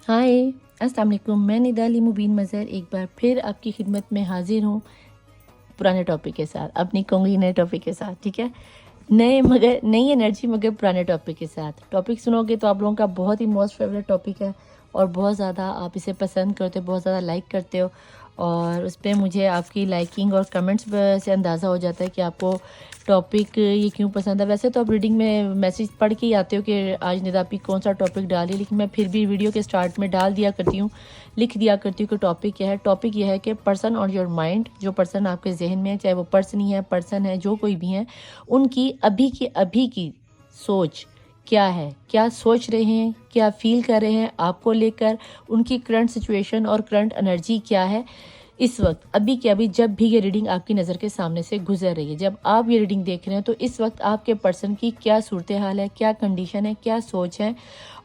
हाय, अस्सलाम वालेकुम। मैं निदा अली मुबीन मज़हर एक बार फिर आपकी खिदमत में हाजिर हूँ पुराने टॉपिक के साथ। अब नहीं कहूँगी नए टॉपिक के साथ, ठीक है। नए मगर नई एनर्जी मगर पुराने टॉपिक के साथ। टॉपिक सुनोगे तो आप लोगों का बहुत ही मोस्ट फेवरेट टॉपिक है और बहुत ज़्यादा आप इसे पसंद करते हो, बहुत ज़्यादा लाइक करते हो और उस पर मुझे आपकी लाइकिंग और कमेंट्स से अंदाज़ा हो जाता है कि आपको टॉपिक ये क्यों पसंद है। वैसे तो आप रीडिंग में मैसेज पढ़ के ही आते हो कि आज निदापी कौन सा टॉपिक डाली, लेकिन मैं फिर भी वीडियो के स्टार्ट में डाल दिया करती हूँ, लिख दिया करती हूँ कि टॉपिक क्या है। टॉपिक यह है कि पर्सन ऑन योर माइंड, जो पर्सन आपके जहन में है, चाहे वो पर्सन ही है, पर्सन है, जो कोई भी है, उनकी अभी की सोच क्या है, क्या सोच रहे हैं, क्या फील कर रहे हैं आपको लेकर, उनकी करंट सिचुएशन और करंट एनर्जी क्या है इस वक्त, अभी के अभी, जब भी ये रीडिंग आपकी नज़र के सामने से गुजर रही है। जब आप ये रीडिंग देख रहे हैं तो इस वक्त आपके पर्सन की क्या सूरत हाल है, क्या कंडीशन है, क्या सोच है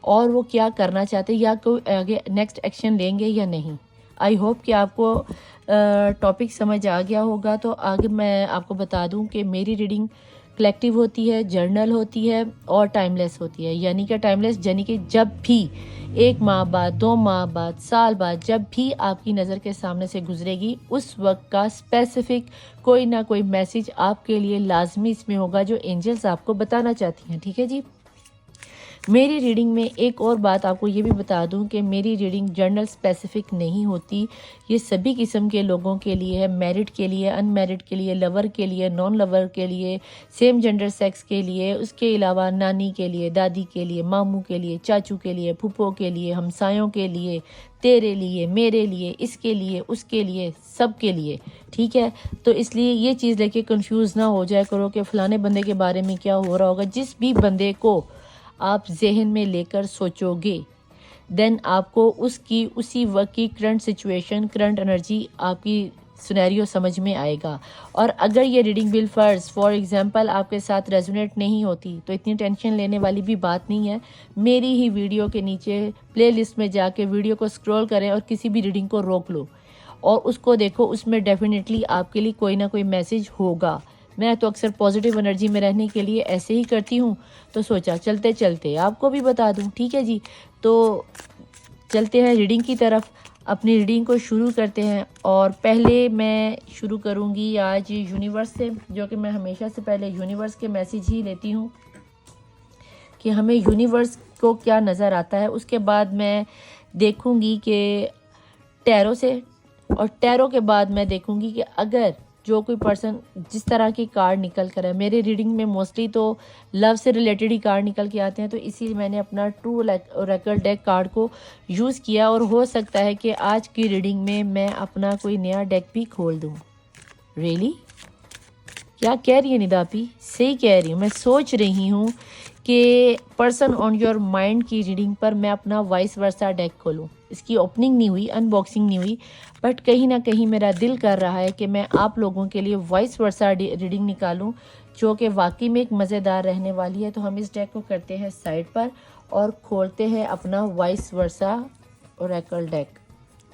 और वो क्या करना चाहते हैं या कोई आगे नेक्स्ट एक्शन लेंगे या नहीं। आई होप कि आपको टॉपिक समझ आ गया होगा। तो आगे मैं आपको बता दूं कि मेरी रीडिंग कलेक्टिव होती है, जर्नल होती है और टाइमलेस होती है। यानी कि टाइमलेस यानी कि जब भी 1 माह बाद, 2 माह बाद, साल बाद, जब भी आपकी नज़र के सामने से गुजरेगी उस वक्त का स्पेसिफिक कोई ना कोई मैसेज आपके लिए लाजमी इसमें होगा जो एंजल्स आपको बताना चाहती हैं, ठीक है जी। मेरी रीडिंग में एक और बात आपको ये भी बता दूं कि मेरी रीडिंग जर्नल स्पेसिफिक नहीं होती। ये सभी किस्म के लोगों के लिए है, मैरिड के लिए, अनमैरिड के लिए, लवर के लिए, नॉन लवर के लिए, सेम जेंडर सेक्स के लिए, उसके अलावा नानी के लिए, दादी के लिए, मामू के लिए, चाचू के लिए, फूफो के लिए, हमसायों के लिए, तेरे लिए, मेरे लिए, इसके लिए, उसके लिए, सब के लिए, ठीक है। तो इसलिए ये चीज़ लेके कंफ्यूज ना हो जाए करो कि फलाने बंदे के बारे में क्या हो रहा होगा। जिस भी बंदे को आप जहन में लेकर सोचोगे देन आपको उसकी उसी वक्त की करंट सिचुएशन, करंट एनर्जी, आपकी सिनेरियो समझ में आएगा। और अगर ये रीडिंग बिल फर्ज फॉर एग्जांपल आपके साथ रेजोनेट नहीं होती तो इतनी टेंशन लेने वाली भी बात नहीं है। मेरी ही वीडियो के नीचे प्लेलिस्ट में जाके वीडियो को स्क्रॉल करें और किसी भी रीडिंग को रोक लो और उसको देखो, उसमें डेफिनेटली आपके लिए कोई ना कोई मैसेज होगा। मैं तो अक्सर पॉजिटिव एनर्जी में रहने के लिए ऐसे ही करती हूँ, तो सोचा चलते चलते आपको भी बता दूँ, ठीक है जी। तो चलते हैं रीडिंग की तरफ, अपनी रीडिंग को शुरू करते हैं। और पहले मैं शुरू करूँगी आज यूनिवर्स से, जो कि मैं हमेशा से पहले यूनिवर्स के मैसेज ही लेती हूँ कि हमें यूनिवर्स को क्या नज़र आता है। उसके बाद मैं देखूँगी कि टैरो से, और टैरो के बाद मैं देखूंगी कि अगर जो कोई पर्सन जिस तरह की कार्ड निकल कर है, मेरे रीडिंग में मोस्टली तो लव से रिलेटेड ही कार्ड निकल के आते हैं, तो इसीलिए मैंने अपना ट्रू ओरेकल डेक कार्ड को यूज़ किया। और हो सकता है कि आज की रीडिंग में मैं अपना कोई नया डेक भी खोल दूँ। रियली क्या कह रही है निदापी? सही कह रही हूँ। मैं सोच रही हूँ कि पर्सन ऑन योर माइंड की रीडिंग पर मैं अपना वाइस वर्सा डेक खोलूँ। इसकी ओपनिंग नहीं हुई, अनबॉक्सिंग नहीं हुई, बट कहीं ना कहीं मेरा दिल कर रहा है कि मैं आप लोगों के लिए वाइस वर्सा रीडिंग निकालूं जो कि वाकई में एक मज़ेदार रहने वाली है। तो हम इस डेक को करते हैं साइड पर और खोलते हैं अपना वाइस वर्सा ओरेकल डेक,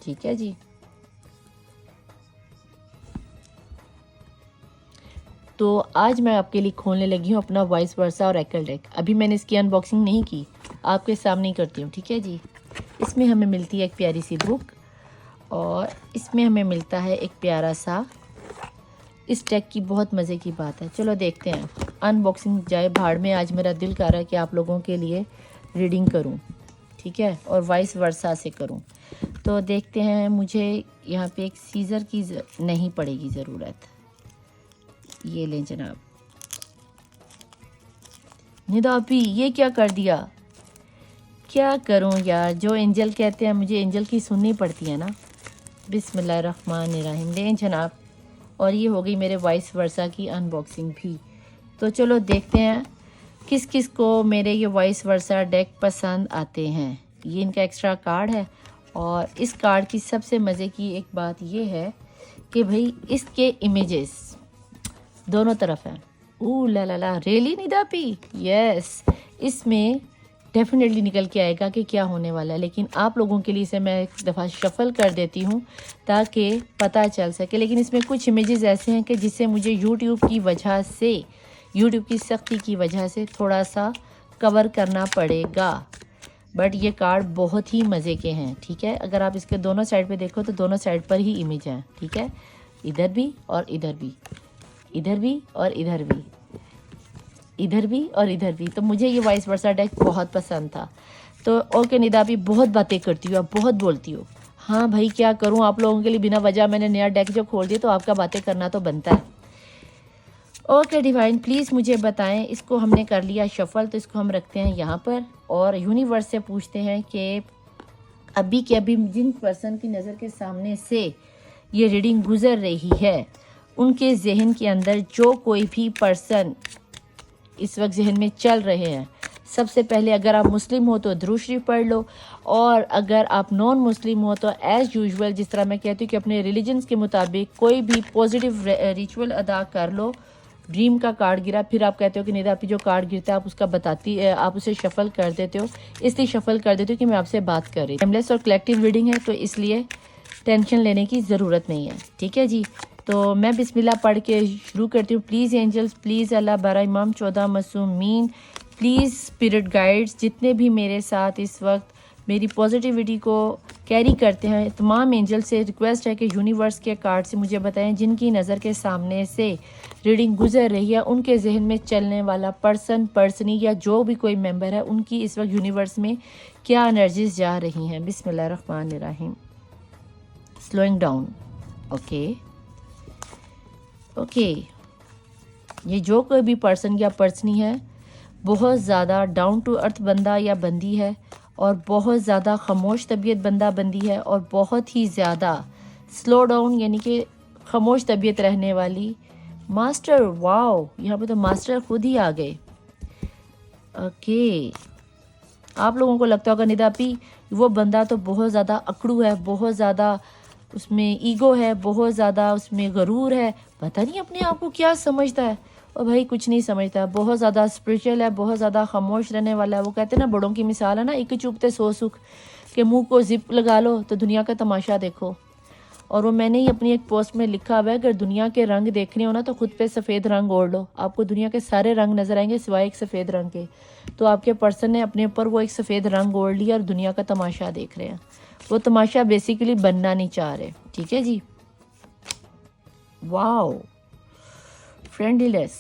ठीक है जी। तो आज मैं आपके लिए खोलने लगी हूँ अपना वाइस वर्सा और ओरेकल डेक। अभी मैंने इसकी अनबॉक्सिंग नहीं की, आपके सामने ही करती हूँ, ठीक है जी। इसमें हमें मिलती है एक प्यारी सी बुक और इसमें हमें मिलता है एक प्यारा सा, इस डेक की बहुत मज़े की बात है। चलो देखते हैं, अनबॉक्सिंग जाए भाड़ में। आज मेरा दिल कर रहा है कि आप लोगों के लिए रीडिंग करूं, ठीक है, और वाइस वर्सा से करूं। तो देखते हैं, मुझे यहाँ पे एक सीज़र की नहीं पड़ेगी ज़रूरत। ये लें जनाब। निदापी ये क्या कर दिया? क्या करूं यार, जो एंजल कहते हैं मुझे एंजल की सुननी पड़ती है ना। बिस्मिल्लाहिर्रहमानिर्रहीम। लें जनाब। और ये हो गई मेरे वाइस वर्सा की अनबॉक्सिंग भी। तो चलो देखते हैं किस किस को मेरे ये वाइस वर्सा डेक पसंद आते हैं। ये इनका एक्स्ट्रा कार्ड है और इस कार्ड की सबसे मज़े की एक बात ये है कि भाई इसके इमेजेस दोनों तरफ हैं। ऊ ला ला ला, रियली निदापी? यस, इसमें डेफिनेटली निकल के आएगा कि क्या होने वाला है, लेकिन आप लोगों के लिए इसे मैं एक दफ़ा शफल कर देती हूँ ताकि पता चल सके। लेकिन इसमें कुछ इमेजेस ऐसे हैं कि जिससे मुझे यूट्यूब की वजह से, यूट्यूब की सख्ती की वजह से थोड़ा सा कवर करना पड़ेगा। बट ये कार्ड बहुत ही मज़े के हैं, ठीक है। अगर आप इसके दोनों साइड पे देखो तो दोनों साइड पर ही इमेज हैं, ठीक है। इधर भी और इधर भी, इधर भी और इधर भी, इधर भी और इधर भी। तो मुझे ये वाइस वर्सा डेक बहुत पसंद था। तो ओके निदा, भी बहुत बातें करती हो, आप बहुत बोलती हो। हाँ भाई क्या करूँ, आप लोगों के लिए बिना वजह मैंने नया डेक जो खोल दिया, तो आपका बातें करना तो बनता है। ओके डिवाइन, प्लीज़ मुझे बताएं, इसको हमने कर लिया शफल, तो इसको हम रखते हैं यहाँ पर और यूनिवर्स से पूछते हैं कि अभी के अभी जिन पर्सन की नज़र के सामने से ये रीडिंग गुजर रही है, उनके जहन के अंदर जो कोई भी पर्सन इस वक्त जहन में चल रहे हैं, सबसे पहले अगर आप मुस्लिम हो तो दुरूद शरीफ पढ़ लो, और अगर आप नॉन मुस्लिम हो तो एज़ यूजुअल जिस तरह मैं कहती हूँ कि अपने रिलीजन्स के मुताबिक कोई भी पॉजिटिव रिचुअल अदा कर लो। ड्रीम का कार्ड गिरा, फिर आप कहते हो कि निदा आपकी जो कार्ड गिरता है आप उसका बताती आप उसे शफल कर देते हो, इसलिए शफल कर देते हो कि मैं आपसे बात कर रही हूँ। टाइमलेस और कलेक्टिव रीडिंग है, तो इसलिए टेंशन लेने की ज़रूरत नहीं है, ठीक है जी। तो मैं बिस्मिल्लाह पढ़ के शुरू करती हूँ। प्लीज़ एंजल्स, प्लीज़ अल्लाह बारा इमाम 14 मासूमीन, प्लीज़ स्पिरिट गाइड्स, जितने भी मेरे साथ इस वक्त मेरी पॉजिटिविटी को कैरी करते हैं, तमाम एंजल से रिक्वेस्ट है कि यूनिवर्स के कार्ड से मुझे बताएं जिनकी नज़र के सामने से रीडिंग गुजर रही है, उनके जहन में चलने वाला पर्सन, पर्सनी या जो भी कोई मेंबर है, उनकी इस वक्त यूनिवर्स में क्या एनर्जीज जा रही हैं। बिस्मिल्लाहिर्रहमानिर्रहीम। Slowing down. ओके ओके, ये जो कोई भी पर्सन या पर्सनी है, बहुत ज़्यादा डाउन टू अर्थ बंदा या बंदी है, और बहुत ज़्यादा खामोश तबीयत बंदा बंदी है, और बहुत ही ज़्यादा स्लो डाउन यानी कि खामोश तबीयत रहने वाली मास्टर। वाओ, यहाँ पे तो मास्टर खुद ही आ गए। ओके, आप लोगों को लगता होगा निदा पी वो बंदा तो बहुत ज़्यादा अकड़ू है, बहुत ज़्यादा उसमें ईगो है, बहुत ज़्यादा उसमें गरूर है, पता नहीं अपने आप को क्या समझता है। और भाई कुछ नहीं समझता, बहुत ज़्यादा स्पिरिचुअल है, बहुत ज़्यादा खामोश रहने वाला है। वो कहते हैं ना, बड़ों की मिसाल है ना, एक चुपते सो सुख, के मुंह को जिप लगा लो तो दुनिया का तमाशा देखो। और वो मैंने ही अपनी एक पोस्ट में लिखा हुआ है, अगर दुनिया के रंग देखने हो ना तो खुद पे सफ़ेद रंग ओढ़ लो, आपको दुनिया के सारे रंग नजर आएंगे सिवाय एक सफ़ेद रंग के। तो आपके पर्सन ने अपने ऊपर वो एक सफ़ेद रंग ओढ़ लिया और दुनिया का तमाशा देख रहे हैं। वो तमाशा बेसिकली बनना नहीं चाह रहे, ठीक है जी। वाओ, फ्रेंडलीनेस,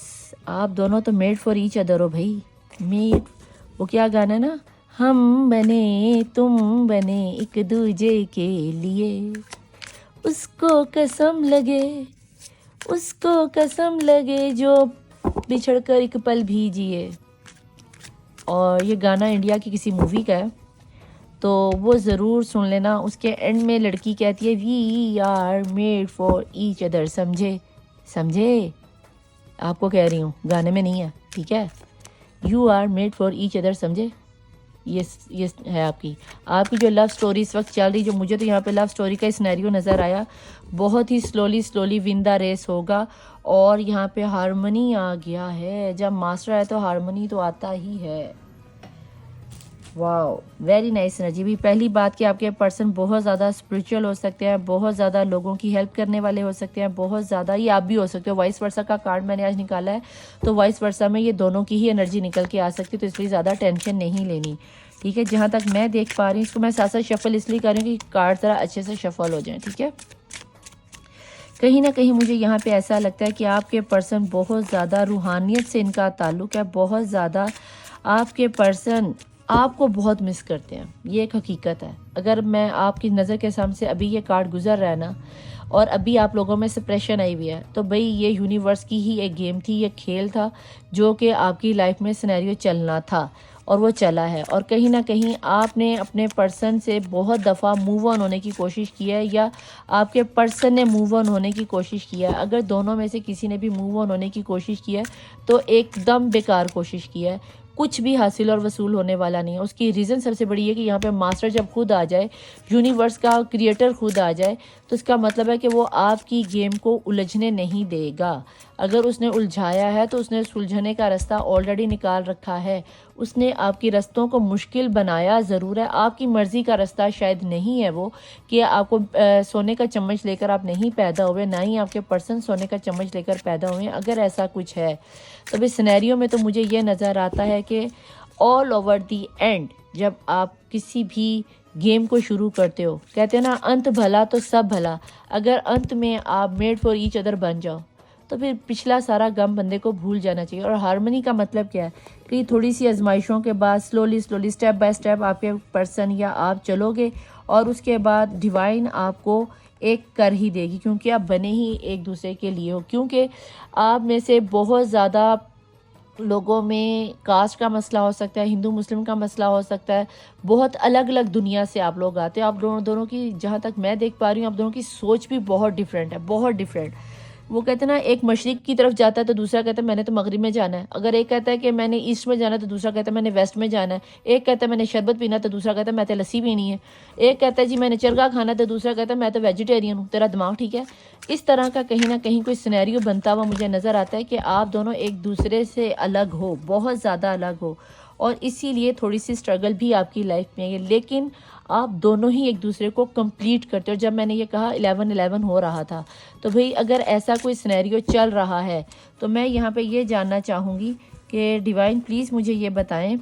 आप दोनों तो मेड फॉर ईच अदर हो भाई। मेड, वो क्या गाना है ना, हम बने तुम बने एक दूजे के लिए, उसको कसम लगे, उसको कसम लगे जो बिछड़कर एक पल भी जिए। और ये गाना इंडिया की किसी मूवी का है, तो वो ज़रूर सुन लेना। उसके एंड में लड़की कहती है we are made for each other, समझे, समझे, आपको कह रही हूँ, गाने में नहीं है, ठीक है। You are made for each other, समझे। ये है आपकी जो लव स्टोरी इस वक्त चल रही, जो मुझे तो यहाँ पे लव स्टोरी का सिनेरियो नज़र आया, बहुत ही स्लोली विन द रेस होगा। और यहाँ पे हारमनी आ गया है, जब मास्टर है तो हारमनी तो आता ही है। Wow, very nice energy. भी पहली बात कि आपके पर्सन बहुत ज़्यादा स्पिरिचुअल हो सकते हैं, बहुत ज़्यादा लोगों की हेल्प करने वाले हो सकते हैं, बहुत ज़्यादा, ये आप भी हो सकते हो। वाइस वर्सा का कार्ड मैंने आज निकाला है, तो वाइस वर्सा में ये दोनों की ही एनर्जी निकल के आ सकती है, तो इसलिए ज़्यादा टेंशन नहीं लेनी, ठीक है। जहाँ तक मैं देख पा रही हूँ, इसको मैं साथ साथ शफल इसलिए कर रही हूँ कि कार्ड ज़रा अच्छे से शफल हो जाए, ठीक है। कहीं ना कहीं मुझे यहाँ पे ऐसा लगता है कि आपके पर्सन बहुत ज़्यादा रूहानियत से इनका ताल्लुक़ है, बहुत ज़्यादा आपके पर्सन आपको बहुत मिस करते हैं, ये एक हकीकत है। अगर मैं आपकी नज़र के सामने से अभी ये कार्ड गुजर रहा है ना, और अभी आप लोगों में सप्रेशन आई हुई है, तो भाई ये यूनिवर्स की ही एक गेम थी, ये खेल था जो कि आपकी लाइफ में सिनेरियो चलना था, और वो चला है। और कहीं ना कहीं आपने अपने पर्सन से बहुत दफ़ा मूव ऑन होने की कोशिश की है, या आपके पर्सन ने मूव ऑन होने की कोशिश किया है। अगर दोनों में से किसी ने भी मूव ऑन होने की कोशिश की है तो एकदम बेकार कोशिश की है, कुछ भी हासिल और वसूल होने वाला नहीं है। उसकी रीज़न सबसे बड़ी है कि यहाँ पे मास्टर जब खुद आ जाए, यूनिवर्स का क्रिएटर खुद आ जाए, तो इसका मतलब है कि वो आपकी गेम को उलझने नहीं देगा। अगर उसने उलझाया है तो उसने सुलझने का रास्ता ऑलरेडी निकाल रखा है। उसने आपकी रास्तों को मुश्किल बनाया ज़रूर है, आपकी मर्ज़ी का रास्ता शायद नहीं है वो, कि आपको सोने का चम्मच लेकर आप नहीं पैदा हुए, ना ही आपके पर्सन सोने का चम्मच लेकर पैदा हुए। अगर ऐसा कुछ है तो इस सिनेरियो में तो मुझे ये नज़र आता है कि ऑल ओवर दी एंड जब आप किसी भी गेम को शुरू करते हो, कहते हैं ना अंत भला तो सब भला। अगर अंत में आप मेड फॉर ईच अदर बन जाओ तो फिर पिछला सारा गम बंदे को भूल जाना चाहिए। और हारमोनी का मतलब क्या है कि थोड़ी सी आजमाइशों के बाद slowly slowly step by step आपके पर्सन या आप चलोगे और उसके बाद डिवाइन आपको एक कर ही देगी, क्योंकि आप बने ही एक दूसरे के लिए हो। क्योंकि आप में से बहुत ज़्यादा लोगों में कास्ट का मसला हो सकता है, हिंदू मुस्लिम का मसला हो सकता है, बहुत अलग अलग दुनिया से आप लोग आते हो। आप दोनों की, जहाँ तक मैं देख पा रही हूँ, आप दोनों की सोच भी बहुत डिफरेंट है, बहुत डिफरेंट। वो कहते हैं ना, एक मशरिक की तरफ जाता है तो दूसरा कहता है मैंने तो मगरिब में जाना है। अगर एक कहता है कि मैंने ईस्ट में जाना है तो दूसरा कहता है मैंने वेस्ट में जाना है। एक कहता है मैंने शरबत पीना तो दूसरा कहता है मैं तो लस्सी पीनी है। एक कहता है जी मैंने चरगा खाना है तो दूसरा कहता है मैं तो वेजिटेरियन हूँ, तेरा दिमाग ठीक है। इस तरह का कहीं ना कहीं कोई सिनेरियो बनता हुआ मुझे नज़र आता है कि आप दोनों एक दूसरे से अलग हो, बहुत ज़्यादा अलग हो, और इसीलिए थोड़ी सी स्ट्रगल भी आपकी लाइफ में है। लेकिन आप दोनों ही एक दूसरे को कंप्लीट करते हो। जब मैंने ये कहा 11-11 हो रहा था, तो भाई अगर ऐसा कोई सिनेरियो चल रहा है तो मैं यहाँ पे ये जानना चाहूँगी कि डिवाइन प्लीज़ मुझे ये बताएं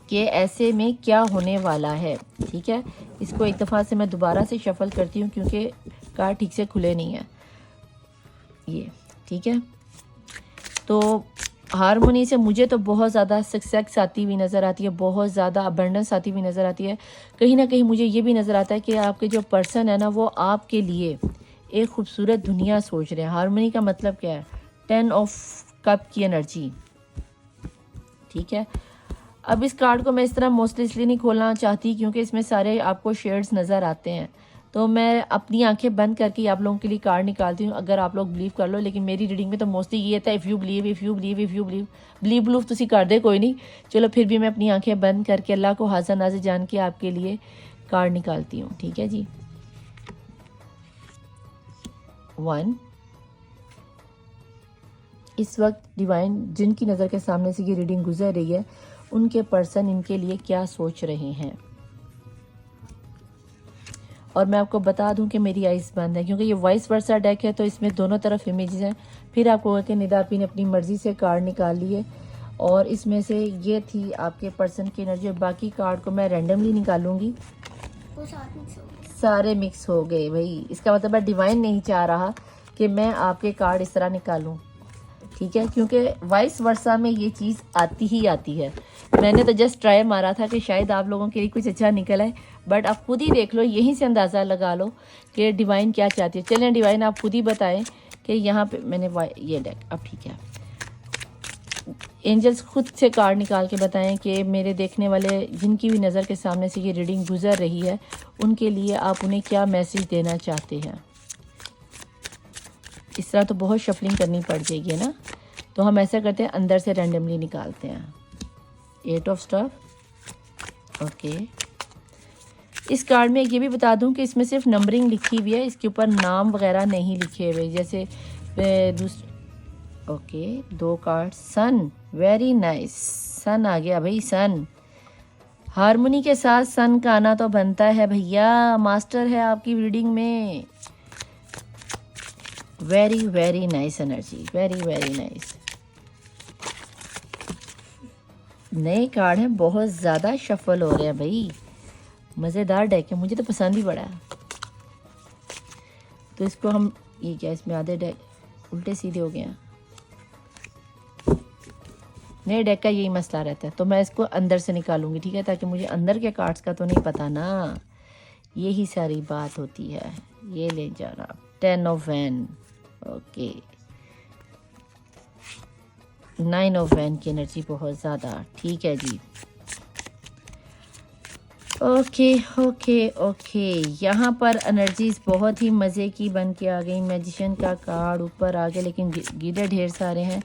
कि ऐसे में क्या होने वाला है। ठीक है, इसको एक दफ़ा से मैं दोबारा से शफल करती हूँ क्योंकि कार्ड ठीक से खुले नहीं है ये। ठीक है, तो हारमोनी से मुझे तो बहुत ज़्यादा सक्सेस आती हुई नज़र आती है, बहुत ज़्यादा अबंडेंस आती हुई नज़र आती है। कहीं ना कहीं मुझे ये भी नज़र आता है कि आपके जो पर्सन है ना, वो आपके लिए एक खूबसूरत दुनिया सोच रहे हैं। हारमोनी का मतलब क्या है? 10 ऑफ कप की एनर्जी। ठीक है, अब इस कार्ड को मैं इस तरह मोस्टली इसलिए नहीं खोलना चाहती क्योंकि इसमें सारे आपको शेड्स नज़र आते हैं, तो मैं अपनी आंखें बंद करके आप लोगों के लिए कार्ड निकालती हूँ। अगर आप लोग बिलीव कर लो, लेकिन मेरी रीडिंग में तो मोस्टली ये था if you believe, if you believe, if you believe. Believe believe तुसी कर दे कोई नहीं, चलो फिर भी मैं अपनी आंखें बंद करके अल्लाह को हाज़िर नाज़िर जान के आपके लिए कार्ड निकालती हूँ। ठीक है जी, 1। इस वक्त डिवाइन जिनकी नज़र के सामने से ये रीडिंग गुजर रही है, उनके पर्सन इनके लिए क्या सोच रहे हैं। और मैं आपको बता दूं कि मेरी आइज़ बंद है क्योंकि ये वॉइस वर्सा डेक है, तो इसमें दोनों तरफ इमेजेस हैं। फिर आपको होगा कि निदापी ने अपनी मर्ज़ी से कार्ड निकाल लिए और इसमें से ये थी आपके पर्सन की एनर्जी, और बाकी कार्ड को मैं रैंडमली निकालूंगी। वो सारे मिक्स हो गए भाई, इसका मतलब है डिवाइन नहीं चाह रहा कि मैं आपके कार्ड इस तरह निकालूं। ठीक है, क्योंकि वाइस वर्सा में ये चीज़ आती ही आती है। मैंने तो जस्ट ट्राई मारा था कि शायद आप लोगों के लिए कुछ अच्छा निकल आए, बट आप खुद ही देख लो, यहीं से अंदाज़ा लगा लो कि डिवाइन क्या चाहती है। चलें डिवाइन आप खुद ही बताएं कि यहाँ पे मैंने ये डेक, अब ठीक है, एंजल्स खुद से कार्ड निकाल के बताएं कि मेरे देखने वाले जिनकी भी नज़र के सामने से ये रीडिंग गुजर रही है, उनके लिए आप उन्हें क्या मैसेज देना चाहते हैं। इस तरह तो बहुत शफलिंग करनी पड़ जाएगी ना, तो हम ऐसा करते हैं अंदर से रैंडमली निकालते हैं। 8 ऑफ स्टफ। ओके, इस कार्ड में ये भी बता दूं कि इसमें सिर्फ नंबरिंग लिखी हुई है, इसके ऊपर नाम वगैरह नहीं लिखे हुए, जैसे ओके 2 कार्ड। सन, वेरी नाइस, सन आ गया भाई, सन। हारमोनी के साथ सन का आना तो बनता है भैया, मास्टर है आपकी रीडिंग में। Very very nice energy, very very nice. नए कार्ड हैं, बहुत ज़्यादा शफल हो रहे हैं भाई, मज़ेदार डेक है, मुझे तो पसंद ही पड़ा है। तो इसको हम, ये क्या इसमें आधे डेक उल्टे सीधे हो गए हैं। नए डेक का यही मसला रहता है, तो मैं इसको अंदर से निकालूंगी, ठीक है, ताकि मुझे अंदर के कार्ड्स का तो नहीं पता ना, यही सारी बात होती है। ये ले जाना 10 of wand. Okay, 9 of wand की एनर्जी बहुत ज़्यादा, ठीक है जी। ओके ओके ओके, यहाँ पर एनर्जीज बहुत ही मज़े की बन के आ गई। मैजिशियन का कार्ड ऊपर आ गया, लेकिन गिरे ढेर सारे हैं।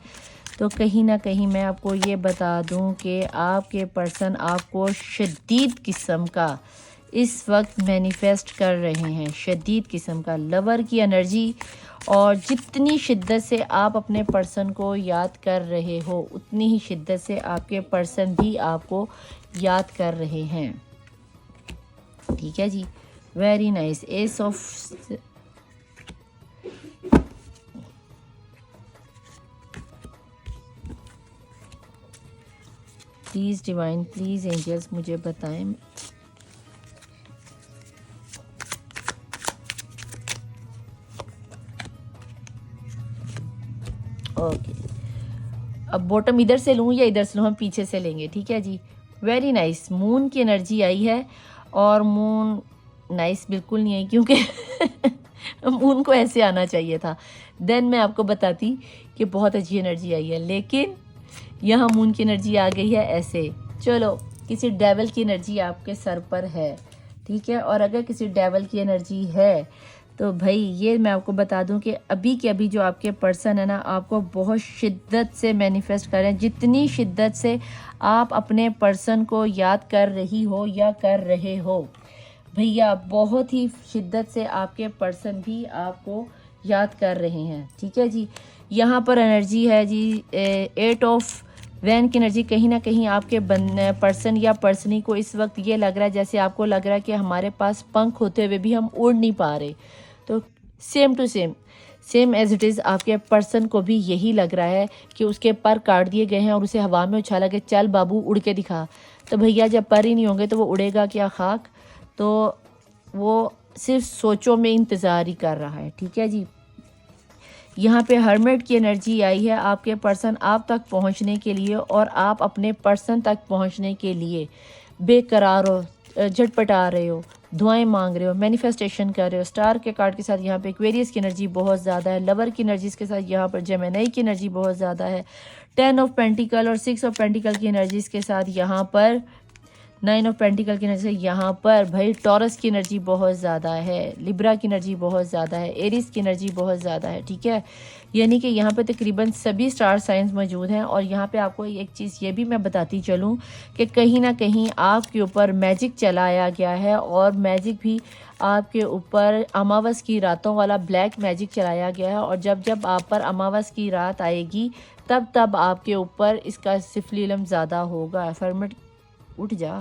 तो कहीं ना कहीं मैं आपको ये बता दूं कि आपके पर्सन आपको शदीद किस्म का इस वक्त मैनिफेस्ट कर रहे हैं, शदीद किस्म का लवर की एनर्जी। और जितनी शिद्दत से आप अपने पर्सन को याद कर रहे हो, उतनी ही शिद्दत से आपके पर्सन भी आपको याद कर रहे हैं। ठीक है जी, वेरी नाइस। एस ऑफ, प्लीज़ डिवाइन, प्लीज़ एंजल्स मुझे बताएं। ओके, अब बॉटम इधर से लूँ या इधर से लूँ, हम पीछे से लेंगे, ठीक है जी। वेरी नाइस, मून की एनर्जी आई है और मून नाइस बिल्कुल नहीं आई, क्योंकि मून को ऐसे आना चाहिए था, देन मैं आपको बताती कि बहुत अच्छी एनर्जी आई है, लेकिन यहाँ मून की एनर्जी आ गई है ऐसे। चलो, किसी डेवल की एनर्जी आपके सर पर है, ठीक है। और अगर किसी डेवल की एनर्जी है तो भाई ये मैं आपको बता दूं कि अभी के अभी जो आपके पर्सन है ना, आपको बहुत शिद्दत से मैनिफेस्ट कर रहे हैं। जितनी शिद्दत से आप अपने पर्सन को याद कर रही हो या कर रहे हो भैया, बहुत ही शिद्दत से आपके पर्सन भी आपको याद कर रहे हैं, ठीक है जी। यहाँ पर एनर्जी है जी 8 ऑफ वैन की एनर्जी। कहीं ना कहीं आपके पर्सन या पर्सनी को इस वक्त ये लग रहा है जैसे आपको लग रहा है कि हमारे पास पंख होते हुए भी हम उड़ नहीं पा रहे। तो same to same as it is आपके पर्सन को भी यही लग रहा है कि उसके पर काट दिए गए हैं और उसे हवा में उछाला कि चल बाबू उड़ के दिखा। तो भैया जब पर ही नहीं होंगे तो वो उड़ेगा क्या खाक। तो वो सिर्फ सोचों में इंतज़ार ही कर रहा है, ठीक है जी। यहाँ पे हर्मिट की एनर्जी आई है। आपके पर्सन आप तक पहुँचने के लिए और आप अपने पर्सन तक पहुँचने के लिए बेकरार हो, झटपटा रहे हो, दुआएं मांग रहे हो, मैनिफेस्टेशन कर रहे हो। स्टार के कार्ड के साथ यहाँ पे एक्वेरियस की एनर्जी बहुत ज़्यादा है। लवर की एनर्जीज के साथ यहाँ पर जेमिनी की एनर्जी बहुत ज़्यादा है। 10 ऑफ पेंटिकल और 6 ऑफ पेंटिकल की एनर्जीज के साथ यहाँ पर 9 ऑफ पेंटिकल की एनर्जी। यहाँ पर भाई टॉरस की एनर्जी बहुत ज़्यादा है, लिब्रा की एनर्जी बहुत ज़्यादा है, एरिस की एनर्जी बहुत ज़्यादा है, ठीक है। यानी कि यहाँ पे तकरीबन सभी स्टार साइंस मौजूद हैं। और यहाँ पे आपको एक चीज़ ये भी मैं बताती चलूँ कि कहीं ना कहीं आपके ऊपर मैजिक चलाया गया है और मैजिक भी आपके ऊपर अमावस की रातों वाला ब्लैक मैजिक चलाया गया है। और जब जब आप पर अमावस की रात आएगी तब तब आपके ऊपर इसका सिफली इल्म ज़्यादा होगा। फर्मेट उठ जा।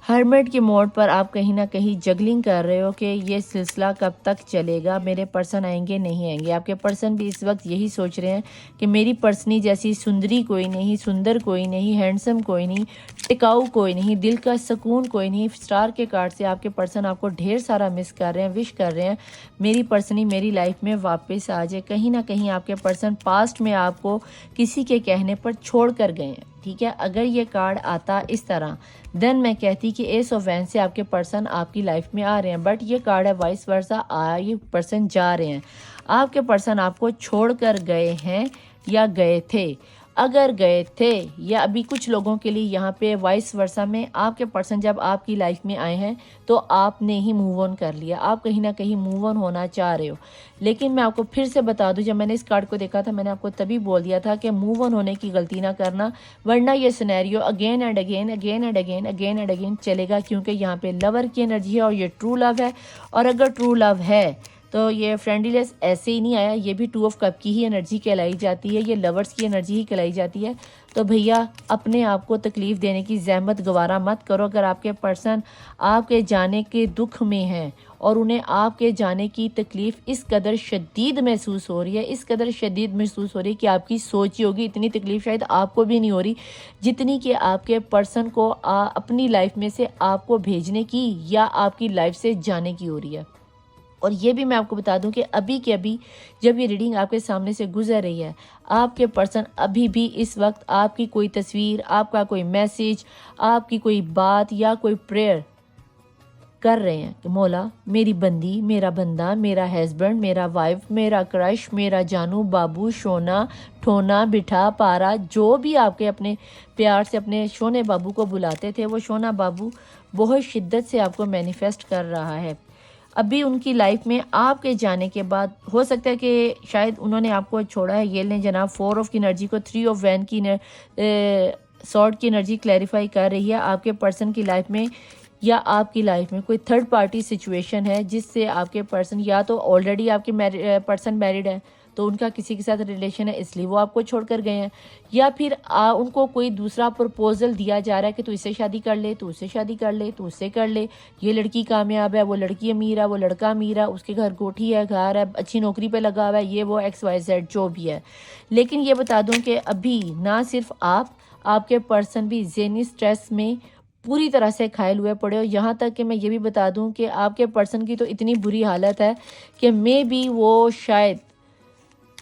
हर्मिट के मोड पर आप कहीं ना कहीं जगलिंग कर रहे हो कि ये सिलसिला कब तक चलेगा, मेरे पर्सन आएंगे नहीं आएंगे। आपके पर्सन भी इस वक्त यही सोच रहे हैं कि मेरी पर्सनी जैसी सुंदरी कोई नहीं, सुंदर कोई नहीं, हैंडसम कोई नहीं, टिकाऊ कोई नहीं, दिल का सुकून कोई नहीं। स्टार के कार्ड से आपके पर्सन आपको ढेर सारा मिस कर रहे हैं, विश कर रहे हैं मेरी पर्सनी मेरी लाइफ में वापस आ जाए। कहीं ना कहीं आपके पर्सन पास्ट में आपको किसी के कहने पर छोड़ कर गए हैं, ठीक है। अगर ये कार्ड आता इस तरह देन मैं कहती कि एस ऑफ वैन से आपके पर्सन आपकी लाइफ में आ रहे हैं, बट ये कार्ड है वाइस वर्सा, ये पर्सन जा रहे हैं। आपके पर्सन आपको छोड़ कर गए हैं या गए थे। अगर गए थे या अभी कुछ लोगों के लिए यहाँ पे वाइस वर्सा में आपके पर्सन जब आपकी लाइफ में आए हैं तो आपने ही मूव ऑन कर लिया, आप कहीं ना कहीं मूव ऑन होना चाह रहे हो। लेकिन मैं आपको फिर से बता दूं, जब मैंने इस कार्ड को देखा था मैंने आपको तभी बोल दिया था कि मूव ऑन होने की गलती ना करना, वरना ये scenario again and again again and again again and again चलेगा। क्योंकि यहाँ पे लवर की एनर्जी है और ये ट्रू लव है। और अगर ट्रू लव है तो ये फ्रेंडलीनेस ऐसे ही नहीं आया, ये भी 2 ऑफ कप की ही एनर्जी कहलाई जाती है, ये लवर्स की एनर्जी ही कहलाई जाती है। तो भैया अपने आप को तकलीफ़ देने की ज़हमत गवारा मत करो। अगर आपके पर्सन आपके जाने के दुख में हैं और उन्हें आपके जाने की तकलीफ़ इस कदर शदीद महसूस हो रही है, इस कदर शदीद महसूस हो रही है कि आपकी सोच ही होगी, इतनी तकलीफ़ शायद आपको भी नहीं हो रही जितनी कि आपके पर्सन को अपनी लाइफ में से आपको भेजने की या आपकी लाइफ से जाने की हो रही है। और ये भी मैं आपको बता दूं कि अभी के अभी जब ये रीडिंग आपके सामने से गुजर रही है, आपके पर्सन अभी भी इस वक्त आपकी कोई तस्वीर, आपका कोई मैसेज, आपकी कोई बात या कोई प्रेयर कर रहे हैं कि मौला मेरी बंदी, मेरा बंदा, मेरा हस्बैंड, मेरा वाइफ, मेरा क्रश, मेरा जानू, बाबू, शोना, ठोना, बिठा, पारा, जो भी आपके अपने प्यार से अपने शोने बाबू को बुलाते थे, वो शोना बाबू बहुत शिद्दत से आपको मैनिफेस्ट कर रहा है। अभी उनकी लाइफ में आपके जाने के बाद हो सकता है कि शायद उन्होंने आपको छोड़ा है। ये लें जनाब 4 ऑफ की एनर्जी को 3 ऑफ वैन की सॉर्ड की एनर्जी क्लैरिफाई कर रही है। आपके पर्सन की लाइफ में या आपकी लाइफ में कोई थर्ड पार्टी सिचुएशन है जिससे आपके पर्सन या तो ऑलरेडी आपके पर्सन मैरिड है तो उनका किसी के साथ रिलेशन है इसलिए वो आपको छोड़कर गए हैं, या फिर उनको कोई दूसरा प्रपोजल दिया जा रहा है कि तू इससे शादी कर ले, तू उससे शादी कर ले, तू उससे कर ले, ये लड़की कामयाब है, वो लड़की अमीर है, वो लड़का अमीर है, उसके घर कोठी है, घर है, अच्छी नौकरी पे लगा हुआ है, ये वो XYZ जो भी है। लेकिन ये बता दूं कि अभी ना सिर्फ आपके पर्सन भी ज़हनी स्ट्रेस में पूरी तरह से घायल हुए पड़े हो। यहाँ तक कि मैं ये भी बता दूं कि आपके पर्सन की तो इतनी बुरी हालत है कि मे बी वो शायद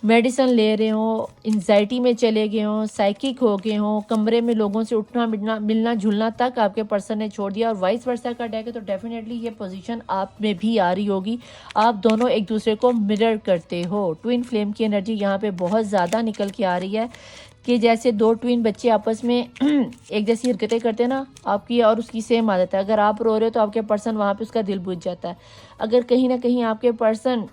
मेडिसिन ले रहे हों, एंजाइटी में चले गए हों, साइकिक हो गए हों, कमरे में लोगों से उठना मिलना जुलना तक आपके पर्सन ने छोड़ दिया, और वाइस वर्सा का डेक है तो डेफिनेटली ये पोजीशन आप में भी आ रही होगी। आप दोनों एक दूसरे को मिरर करते हो। ट्विन फ्लेम की एनर्जी यहाँ पे बहुत ज़्यादा निकल के आ रही है कि जैसे दो ट्विन बच्चे आपस में एक जैसी हरकतें करते हैं ना, आपकी और उसकी सेम आदत है। अगर आप रो रहे हो तो आपके पर्सन वहाँ पे उसका दिल बुझ जाता है। अगर कहीं ना कहीं आपके पर्सन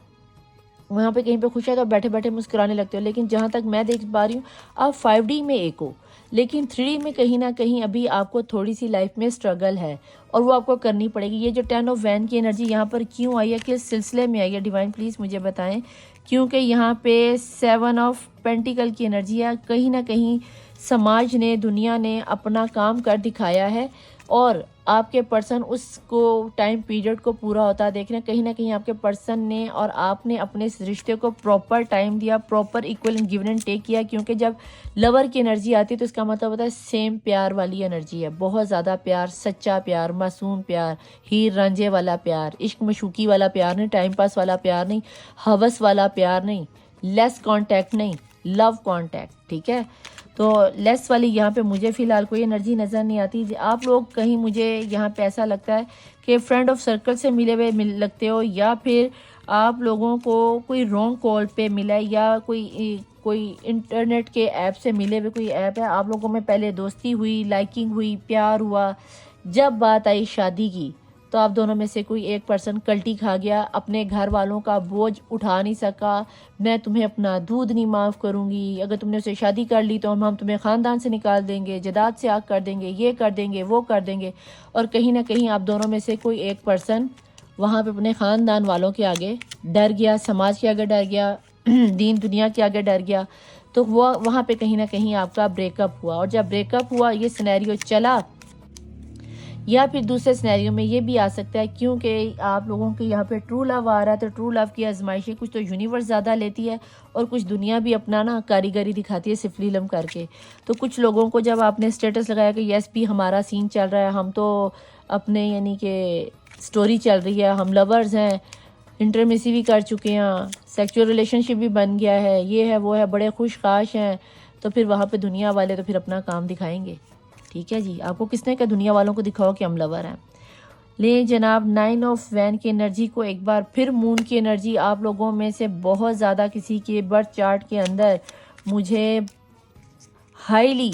वहाँ पे कहीं पे खुश है तो बैठे बैठे मुस्कुराने लगते हो। लेकिन जहाँ तक मैं देख पा रही हूँ आप 5D में एक हो, लेकिन 3D में कहीं ना कहीं अभी आपको थोड़ी सी लाइफ में स्ट्रगल है और वो आपको करनी पड़ेगी। ये जो 10 ऑफ वैन की एनर्जी यहाँ पर क्यों आई है, किस सिलसिले में आई है, डिवाइन प्लीज़ मुझे बताएं। क्योंकि यहाँ पे 7 ऑफ पेंटिकल की एनर्जी है। कहीं ना कहीं समाज ने, दुनिया ने अपना काम कर दिखाया है और आपके पर्सन उसको टाइम पीरियड को पूरा होता देख रहे हैं। कहीं ना कहीं आपके पर्सन ने और आपने अपने इस रिश्ते को प्रॉपर टाइम दिया, proper equal and given and take किया। क्योंकि जब लवर की एनर्जी आती है तो इसका मतलब होता है सेम प्यार वाली एनर्जी है, बहुत ज़्यादा प्यार, सच्चा प्यार, मासूम प्यार, हीर रांझे वाला प्यार, इश्क मशूकी वाला प्यार नहीं, टाइम पास वाला प्यार नहीं, हवस वाला प्यार नहीं, लेस कॉन्टैक्ट नहीं, लव कॉन्टैक्ट। ठीक है, तो लेस वाली यहाँ पे मुझे फ़िलहाल कोई एनर्जी नज़र नहीं आती। आप लोग कहीं, मुझे यहाँ पे ऐसा लगता है कि फ्रेंड ऑफ सर्कल से मिले हुए लगते हो, या फिर आप लोगों को कोई रॉन्ग कॉल पे मिला है, या कोई इंटरनेट के ऐप से मिले हुए कोई ऐप है। आप लोगों में पहले दोस्ती हुई, लाइकिंग हुई, प्यार हुआ, जब बात आई शादी की तो आप दोनों में से कोई एक पर्सन कल्टी खा गया, अपने घर वालों का बोझ उठा नहीं सका। मैं तुम्हें अपना दूध नहीं माफ़ करूँगी, अगर तुमने उसे शादी कर ली तो हम तुम्हें ख़ानदान से निकाल देंगे, जदाद से आग कर देंगे, ये कर देंगे, वो कर देंगे। और कहीं ना कहीं आप दोनों में से कोई एक पर्सन वहाँ पे अपने ख़ानदान वालों के आगे डर गया, समाज के आगे डर गया, दीन दुनिया के आगे डर गया। तो वो वहाँ पे कहीं ना कहीं आपका ब्रेकअप हुआ। और जब ब्रेकअप हुआ, ये सिनेरियो चला, या फिर दूसरे सिनेरियो में ये भी आ सकता है क्योंकि आप लोगों के यहाँ पे ट्रू लव आ रहा है, तो ट्रू लव की आजमाइशें कुछ तो यूनिवर्स ज़्यादा लेती है और कुछ दुनिया भी अपना ना कारीगरी दिखाती है सिफलीलम करके। तो कुछ लोगों को जब आपने स्टेटस लगाया कि यस भी हमारा सीन चल रहा है, हम तो अपने यानी कि स्टोरी चल रही है, हम लवर्स हैं, इंटरमेसी भी कर चुके हैं, सेक्सुअल रिलेशनशिप भी बन गया है, ये है वो है, बड़े खुशखाश हैं, तो फिर वहाँ पे दुनिया वाले तो फिर अपना काम दिखाएंगे। ठीक है जी, आपको किसने कहा दुनिया वालों को दिखाओ कि हम लवर हैं। ले जनाब, 9 ऑफ वैन की एनर्जी को एक बार फिर मून की एनर्जी आप लोगों में से बहुत ज़्यादा किसी के बर्थ चार्ट के अंदर मुझे हाईली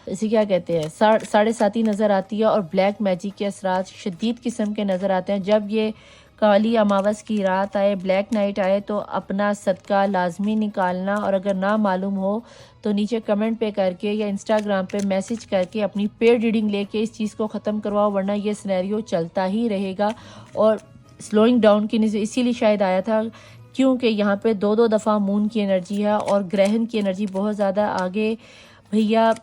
इसे क्या कहते हैं 7.5 नज़र आती है और ब्लैक मैजिक के असरात शदीद किस्म के नज़र आते हैं। जब ये काली अमावस की रात आए, ब्लैक नाइट आए, तो अपना सदका लाजमी निकालना, और अगर ना मालूम हो तो नीचे कमेंट पे करके या इंस्टाग्राम पे मैसेज करके अपनी पेड रीडिंग लेके इस चीज़ को ख़त्म करवाओ, वरना ये सिनेरियो चलता ही रहेगा। और स्लोइंग डाउन की इसीलिए शायद आया था क्योंकि यहाँ पे 2 दफ़ा मून की एनर्जी है और ग्रहण की एनर्जी बहुत ज़्यादा आगे। भैया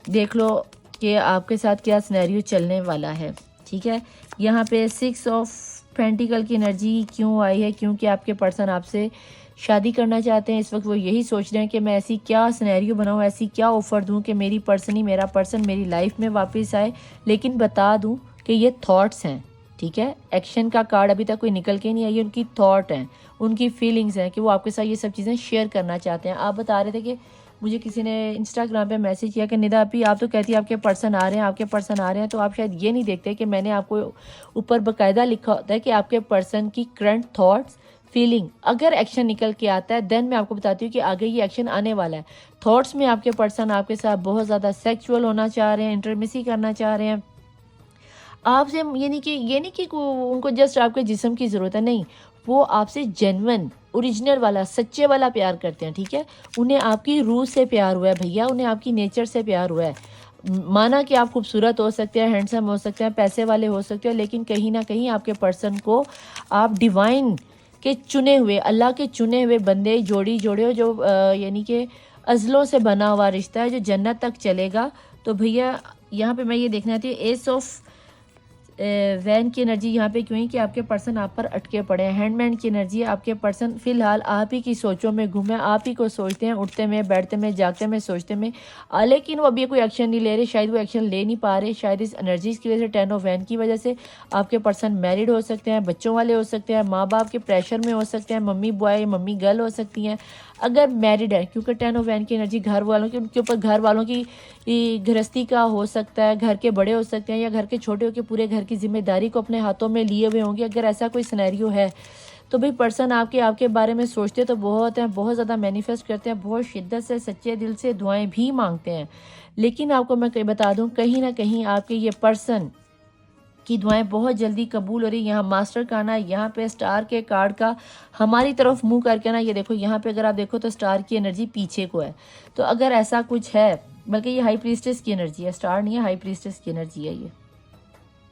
देख लो कि आपके साथ क्या सिनेरियो चलने वाला है। ठीक है, यहाँ पे 6 ऑफ पेंटिकल की एनर्जी क्यों आई है, क्योंकि आपके पर्सन आपसे शादी करना चाहते हैं। इस वक्त वो यही सोच रहे हैं कि मैं ऐसी क्या सिनेरियो बनाऊं, ऐसी क्या ऑफ़र दूं कि मेरी पर्सन ही मेरा पर्सन मेरी लाइफ में वापस आए। लेकिन बता दूं कि ये थॉट्स हैं। ठीक है, एक्शन का कार्ड अभी तक कोई निकल के नहीं आई, ये उनकी थॉट हैं, उनकी फीलिंग्स हैं कि वो आपके साथ ये सब चीज़ें शेयर करना चाहते हैं। आप बता रहे थे कि मुझे किसी ने इंस्टाग्राम पे मैसेज किया कि निदा अपी आप तो कहती है आपके पर्सन आ रहे हैं, आपके पर्सन आ रहे हैं, तो आप शायद ये नहीं देखते कि मैंने आपको ऊपर बाकायदा लिखा होता है कि आपके पर्सन की करंट थॉट्स, फीलिंग, अगर एक्शन निकल के आता है देन मैं आपको बताती हूँ कि आगे ये एक्शन आने वाला है। थॉट्स में आपके पर्सन आपके साथ बहुत ज़्यादा सेक्सुअल होना चाह रहे हैं, इंटरमेसी करना चाह रहे हैं आपसे। ये नहीं कि उनको जस्ट आपके जिस्म की ज़रूरत है, नहीं, वो आपसे जेन्युइन ओरिजिनल वाला सच्चे वाला प्यार करते हैं। ठीक है, उन्हें आपकी रूह से प्यार हुआ है भैया, उन्हें आपकी नेचर से प्यार हुआ है। माना कि आप खूबसूरत हो सकते हैं, हैंडसम हो सकते हैं, पैसे वाले हो सकते हैं, लेकिन कहीं ना कहीं आपके पर्सन को आप डिवाइन कि चुने हुए, अल्लाह के चुने हुए बंदे, जोड़ी जोड़े जो यानी कि अज़लों से बना हुआ रिश्ता है जो जन्नत तक चलेगा। तो भैया यहाँ पे मैं ये देखना चाहती हूँ एस ऑफ वैन की एनर्जी यहाँ पे क्यों है कि आपके पर्सन आप पर अटके पड़े हैं। हैंडमैन की एनर्जी है, आपके पर्सन फिलहाल आप ही की सोचों में घूमे, आप ही को सोचते हैं, उठते में, बैठते में, जागते में, सोचते में, लेकिन वो अभी कोई एक्शन नहीं ले रहे। शायद वो एक्शन ले नहीं पा रहे, शायद इस एनर्जीज की वजह से, 10 ऑफ वैन की वजह से। आपके पर्सन मैरिड हो सकते हैं, बच्चों वाले हो सकते हैं, माँ बाप के प्रेशर में हो सकते हैं, मम्मी बॉय मम्मी गर्ल हो सकती हैं अगर मैरिड है, क्योंकि 10 ऑफ वैन की एनर्जी घर वालों की, उनके ऊपर घर वालों की गृहस्थी का हो सकता है, घर के बड़े हो सकते हैं या घर के छोटे होकर पूरे घर की जिम्मेदारी को अपने हाथों में लिए हुए होंगे। अगर ऐसा कोई सिनेरियो है तो भाई पर्सन आपके बारे में सोचते तो बहुत हैं, बहुत ज़्यादा मैनिफेस्ट करते हैं, बहुत शिद्दत से सच्चे दिल से दुआएं भी मांगते हैं। लेकिन आपको मैं बता दूं कहीं ना कहीं आपके ये पर्सन की दुआएं बहुत जल्दी कबूल हो रही। यहाँ मास्टर का ना, यहाँ पे स्टार के कार्ड का हमारी तरफ मुंह करके ना, ये देखो यहाँ पे अगर आप देखो तो स्टार की एनर्जी पीछे को है। तो अगर ऐसा कुछ है, बल्कि ये हाई प्रीस्टेस की एनर्जी है, स्टार नहीं है, हाई प्रीस्टेस की एनर्जी है। ये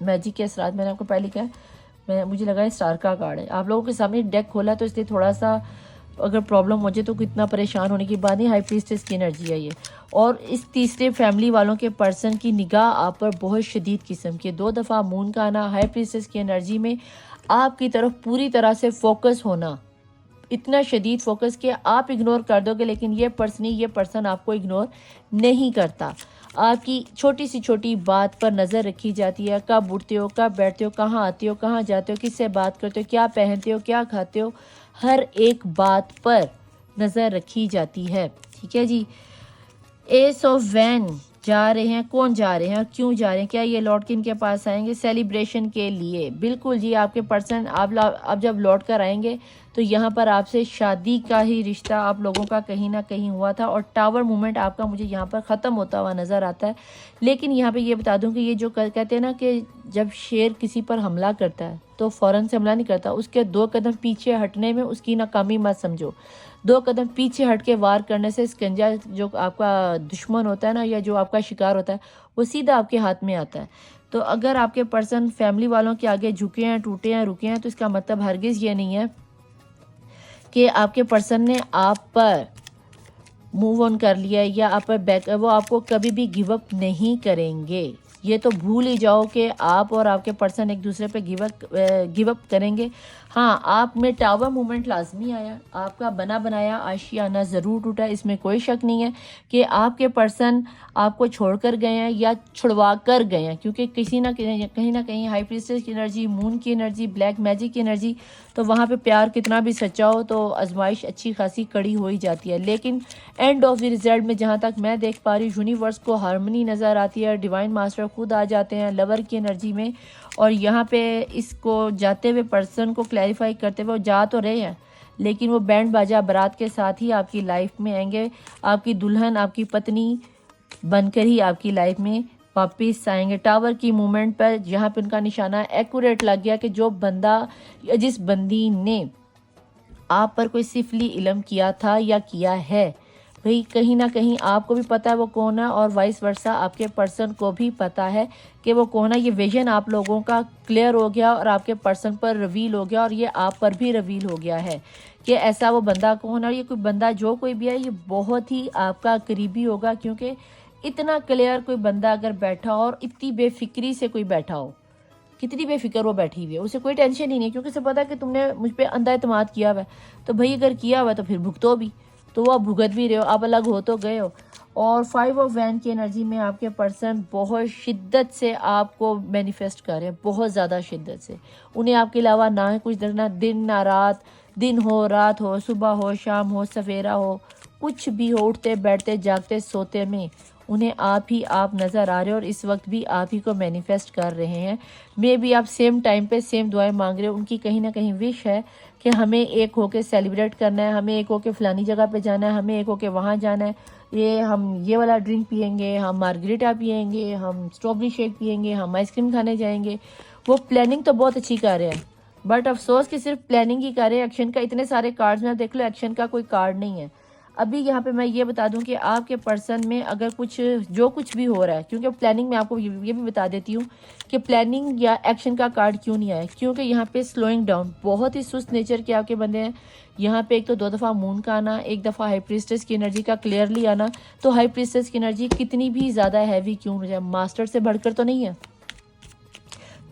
मैजिक के असरात मैंने आपको पहले कहा, मुझे लगा है स्टार का कार्ड है। आप लोगों के सामने डेक खोला तो इसलिए थोड़ा सा अगर प्रॉब्लम हो जाए तो कितना परेशान होने की बात नहीं। हाई प्रीस्टेस की एनर्जी है ये। और इस तीसरे फैमिली वालों के पर्सन की निगाह आप पर बहुत शदीद किस्म की, 2 दफ़ा मून का आना, हाई प्रीस्टेस की एनर्जी में आपकी तरफ पूरी तरह से फोकस होना, इतना शदीद फोकस कि आप इग्नोर कर दोगे, लेकिन ये पर्सन आपको इग्नोर नहीं करता। आपकी छोटी सी छोटी बात पर नज़र रखी जाती है, कब उठते हो, कब बैठते हो, कहाँ आते हो, कहाँ जाते हो, किससे बात करते हो, क्या पहनते हो, क्या खाते हो, हर एक बात पर नज़र रखी जाती है। ठीक है जी। एस ऑफ वैन जा रहे हैं, कौन जा रहे हैं और क्यों जा रहे हैं, क्या ये लौट के इनके पास आएंगे सेलिब्रेशन के लिए? बिल्कुल जी, आपके पर्सन आप जब लौट कर आएंगे तो यहाँ पर आपसे शादी का ही रिश्ता आप लोगों का कहीं ना कहीं हुआ था और टावर मूवमेंट आपका मुझे यहाँ पर ख़त्म होता हुआ नज़र आता है। लेकिन यहाँ पे ये बता दूँ कि ये जो कहते हैं ना कि जब शेर किसी पर हमला करता है तो फ़ौरन से हमला नहीं करता, उसके 2 कदम पीछे हटने में उसकी नाकामी मत समझो। 2 कदम पीछे हट के वार करने से स्कंजा जो आपका दुश्मन होता है ना, या जो आपका शिकार होता है, वो सीधा आपके हाथ में आता है। तो अगर आपके पर्सन फैमिली वालों के आगे झुके हैं, टूटे हैं, रुके हैं, तो इसका मतलब हरगिज़ ये नहीं है कि आपके पर्सन ने आप पर मूव ऑन कर लिया है या आप पर वो आपको कभी भी गिव अप नहीं करेंगे। ये तो भूल ही जाओ कि आप और आपके पर्सन एक दूसरे पे गिव अप करेंगे। हाँ, आप में टावर मूवमेंट लाजमी आया, आपका बना बनाया आशियाना ज़रूर टूटा, इसमें कोई शक नहीं है कि आपके पर्सन आपको छोड़कर गए हैं या छुड़वा कर गए हैं, क्योंकि कहीं ना कहीं हाई प्रीस्टेस की एनर्जी, मून की एनर्जी, ब्लैक मैजिक की एनर्जी, तो वहाँ पे प्यार कितना भी सच्चा हो तो आजमाइश अच्छी खासी कड़ी हो ही जाती है। लेकिन एंड ऑफ द रिजल्ट में जहाँ तक मैं देख पा रही हूँ, यूनिवर्स को हार्मनी नज़र आती है, डिवाइन मास्टर खुद आ जाते हैं लवर की एनर्जी में, और यहाँ पे इसको जाते हुए पर्सन को क्लैरिफाई करते हुए, वो जा तो रहे हैं लेकिन वो बैंड बाजा बारात के साथ ही आपकी लाइफ में आएंगे, आपकी दुल्हन, आपकी पत्नी बनकर ही आपकी लाइफ में वापस आएंगे। टावर की मूवमेंट पर जहाँ पे उनका निशाना एक्यूरेट लग गया कि जो बंदा या जिस बंदी ने आप पर कोई सिफली इल्म किया था या किया है, भाई कहीं ना कहीं आपको भी पता है वो कौन है और वाइस वर्सा आपके पर्सन को भी पता है कि वो कौन है। ये विजन आप लोगों का क्लियर हो गया और आपके पर्सन पर रिवील हो गया और ये आप पर भी रिवील हो गया है कि ऐसा वो बंदा कौन है। और ये कोई बंदा जो कोई भी है ये बहुत ही आपका करीबी होगा, क्योंकि इतना क्लियर कोई बंदा अगर बैठा हो और इतनी बेफिक्री से कोई बैठा हो, कितनी बेफिक्र वो बैठी हुई है, उसे कोई टेंशन ही नहीं, क्योंकि उसे पता है कि तुमने मुझ पर अंधा एतमाद किया हुआ है, तो भाई अगर किया हुआ तो फिर भुगतो भी, तो वो आप भुगत भी रहे हो, आप अलग हो तो गए हो। और 5 ऑफ वैन की एनर्जी में आपके पर्सन बहुत शिद्दत से आपको मैनिफेस्ट कर रहे हैं, बहुत ज़्यादा शिद्दत से। उन्हें आपके अलावा ना है कुछ, ना दिन ना रात, दिन हो रात हो, सुबह हो शाम हो सवेरा हो, कुछ भी हो, उठते बैठते जागते सोते में उन्हें आप ही आप नज़र आ रहे हो और इस वक्त भी आप ही को मैनिफेस्ट कर रहे हैं। मे भी आप सेम टाइम पे सेम दुआएं मांग रहे हो। उनकी कहीं ना कहीं विश है कि हमें एक होके सेलिब्रेट करना है, हमें एक होके फ़लानी जगह पे जाना है, हमें एक होके वहाँ जाना है, हम ये वाला ड्रिंक पियेंगे, हम मार्गरीटा पियेंगे, हम स्ट्रॉबेरी शेक पियेंगे, हम आइसक्रीम खाने जाएंगे। वो प्लानिंग तो बहुत अच्छी कर रहे हैं, बट अफसोस कि सिर्फ प्लानिंग ही कर रहे हैं, एक्शन का इतने सारे कार्ड्स में देख लो, एक्शन का कोई कार्ड नहीं है। अभी यहाँ पे मैं ये बता दूं कि आपके पर्सन में अगर जो कुछ भी हो रहा है, क्योंकि प्लानिंग में आपको ये भी बता देती हूँ कि प्लानिंग या एक्शन का कार्ड क्यों नहीं आया, क्योंकि यहाँ पे स्लोइंग डाउन, बहुत ही सुस्त नेचर के आपके बंदे हैं। यहाँ पे एक तो 2 दफ़ा मून का आना, एक दफ़ा हाई प्रीस्टेस की एनर्जी का क्लियरली आना। तो हाई प्रीस्टेस की एनर्जी कितनी भी ज़्यादा हैवी क्यों हो जाए, मास्टर से बढ़कर तो नहीं है,